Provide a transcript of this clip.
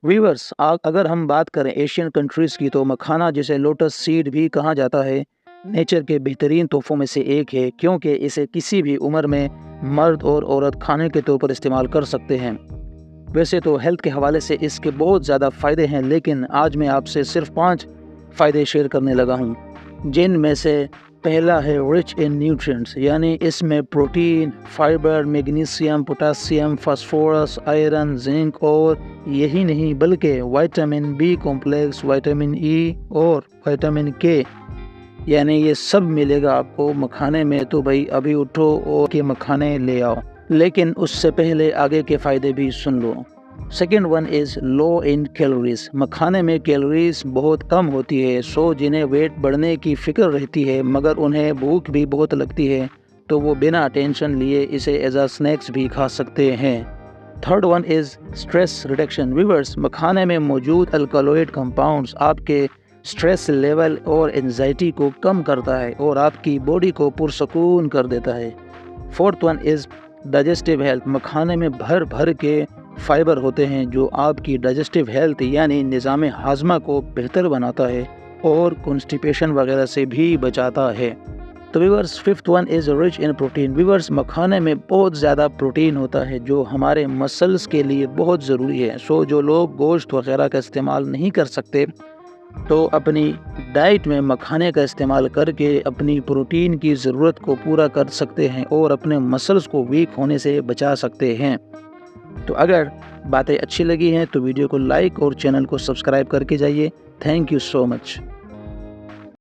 Viewers, अगर हम बात करें एशियन कंट्रीज़ की, तो मखाना जिसे लोटस सीड भी कहा जाता है, नेचर के बेहतरीन तोहफ़ों में से एक है, क्योंकि इसे किसी भी उम्र में मर्द और औरत खाने के तौर पर इस्तेमाल कर सकते हैं। वैसे तो हेल्थ के हवाले से इसके बहुत ज़्यादा फ़ायदे हैं, लेकिन आज मैं आपसे सिर्फ 5 फ़ायदे शेयर करने लगा हूँ, जिनमें से पहला है रिच इन न्यूट्रिएंट्स, यानी इसमें protein, fibre, magnesium, potassium, phosphorus, iron, zinc और यही नहीं बल्कि vitamin B complex, vitamin E और विटामिन के, यानी ये सब मिलेगा आपको मखाने में। तो भाई अभी उठो और के मखाने ले आओ। लेकिन उससे पहले आगे के फ़ायदे भी सुन लो। Second one is low in calories. मखाने में कैलोरीज बहुत कम होती है, सो जिन्हें वेट बढ़ने की फ़िक्र रहती है मगर उन्हें भूख भी बहुत लगती है, तो वो बिना टेंशन लिए इसे एज आ स्नैक्स भी खा सकते हैं। Third one is stress reduction. Viewers, मखाने में मौजूद अल्कलॉइड कंपाउंड्स आपके स्ट्रेस लेवल और एंजाइटी को कम करता है और आपकी बॉडी को पुरसकून कर देता है। Fourth one is digestive health. मखाने में भर भर के फाइबर होते हैं जो आपकी डाइजेस्टिव हेल्थ यानी निज़ाम हाजमा को बेहतर बनाता है और कॉन्स्टिपेशन वगैरह से भी बचाता है। तो viewers, fifth one is rich in protein. Viewers, मखाने में बहुत ज़्यादा प्रोटीन होता है जो हमारे मसल्स के लिए बहुत ज़रूरी है। सो जो लोग गोश्त वगैरह का इस्तेमाल नहीं कर सकते, तो अपनी डाइट में मखाने का इस्तेमाल करके अपनी प्रोटीन की ज़रूरत को पूरा कर सकते हैं और अपने मसल्स को वीक होने से बचा सकते हैं। तो अगर बातें अच्छी लगी हैं तो वीडियो को लाइक और चैनल को सब्सक्राइब करके जाइए। Thank you so much.